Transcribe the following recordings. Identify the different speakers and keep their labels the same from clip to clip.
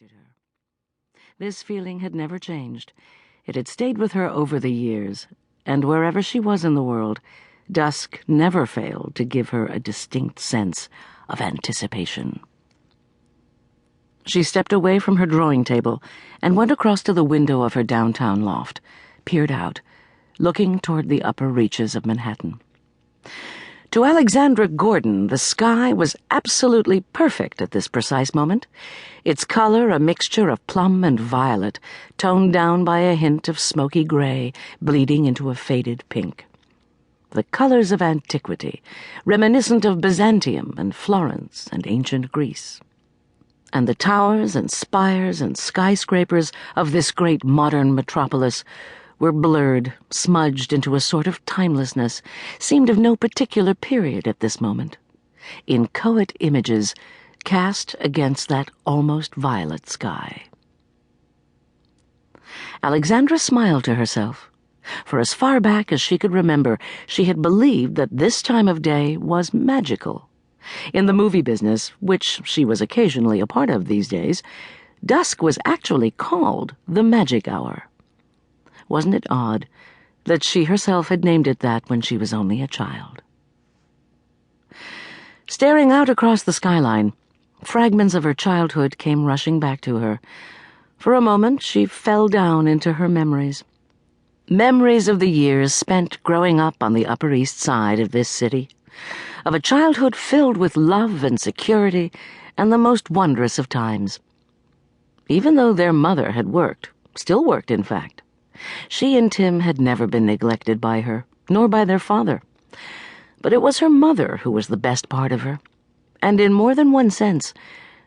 Speaker 1: greeted her. This feeling had never changed. It had stayed with her over the years, and wherever she was in the world, dusk never failed to give her a distinct sense of anticipation. She stepped away from her drawing table and went across to the window of her downtown loft, peered out, looking toward the upper reaches of Manhattan. To Alexandra Gordon, the sky was absolutely perfect at this precise moment, its color a mixture of plum and violet, toned down by a hint of smoky gray, bleeding into a faded pink. The colors of antiquity, reminiscent of Byzantium and Florence and ancient Greece. And the towers and spires and skyscrapers of this great modern metropolis were blurred, smudged into a sort of timelessness, seemed of no particular period at this moment, inchoate images cast against that almost violet sky. Alexandra smiled to herself. For as far back as she could remember, she had believed that this time of day was magical. In the movie business, which she was occasionally a part of these days, dusk was actually called the magic hour. Wasn't it odd that she herself had named it that when she was only a child? Staring out across the skyline, fragments of her childhood came rushing back to her. For a moment, she fell down into her memories. Memories of the years spent growing up on the Upper East Side of this city, of a childhood filled with love and security and the most wondrous of times. Even though their mother had worked, still worked in fact, she and Tim had never been neglected by her, nor by their father. But it was her mother who was the best part of her, and in more than one sense,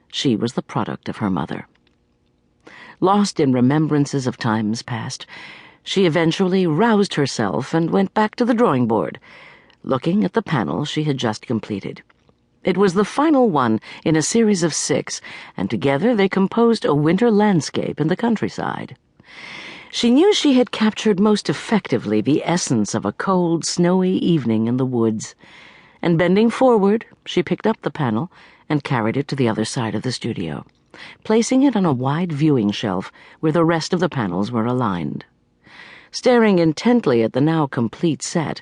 Speaker 1: she was the product of her mother. Lost in remembrances of times past, she eventually roused herself and went back to the drawing board, looking at the panel she had just completed. It was the final one in a series of 6, and together they composed a winter landscape in the countryside. She knew she had captured most effectively the essence of a cold, snowy evening in the woods, and bending forward, she picked up the panel and carried it to the other side of the studio, placing it on a wide viewing shelf where the rest of the panels were aligned. Staring intently at the now complete set,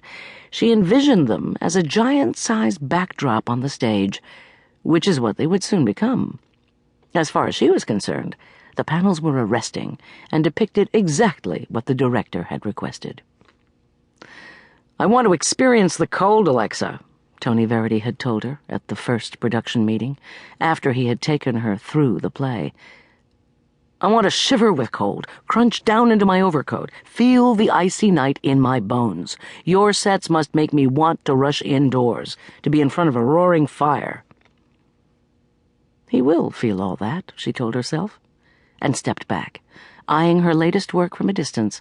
Speaker 1: she envisioned them as a giant-sized backdrop on the stage, which is what they would soon become. As far as she was concerned, the panels were arresting and depicted exactly what the director had requested. "I want to experience the cold, Alexa," Tony Verity had told her at the first production meeting, after he had taken her through the play. "I want to shiver with cold, crunch down into my overcoat, feel the icy night in my bones. Your sets must make me want to rush indoors, to be in front of a roaring fire." He will feel all that, she told herself, and stepped back, eyeing her latest work from a distance,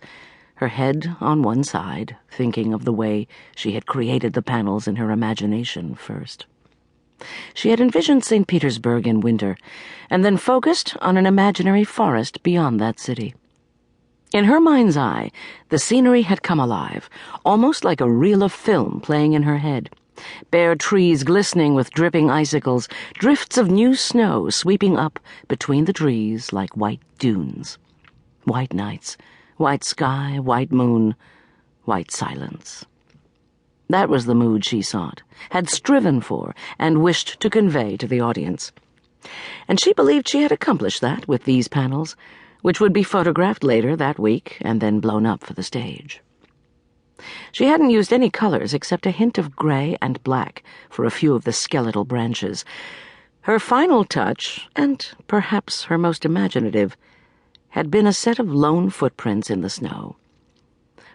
Speaker 1: her head on one side, thinking of the way she had created the panels in her imagination first. She had envisioned St. Petersburg in winter, and then focused on an imaginary forest beyond that city. In her mind's eye, the scenery had come alive, almost like a reel of film playing in her head. Bare trees glistening with dripping icicles, drifts of new snow sweeping up between the trees like white dunes. White nights, white sky, white moon, white silence. That was the mood she sought, had striven for, and wished to convey to the audience. And she believed she had accomplished that with these panels, which would be photographed later that week and then blown up for the stage. She hadn't used any colors except a hint of gray and black for a few of the skeletal branches. Her final touch, and perhaps her most imaginative, had been a set of lone footprints in the snow.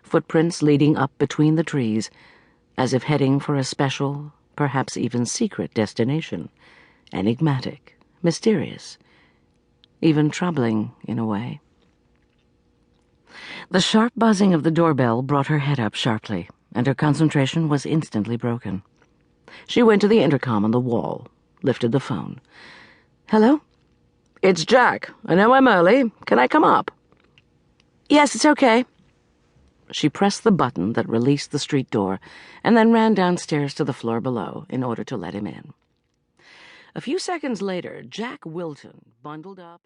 Speaker 1: Footprints leading up between the trees, as if heading for a special, perhaps even secret destination, enigmatic, mysterious, even troubling in a way. The sharp buzzing of the doorbell brought her head up sharply, and her concentration was instantly broken. She went to the intercom on the wall, lifted the phone. "Hello?" "It's Jack. I know I'm early. Can I come up?" "Yes, it's okay." She pressed the button that released the street door, and then ran downstairs to the floor below in order to let him in. A few seconds later, Jack Wilton bundled up and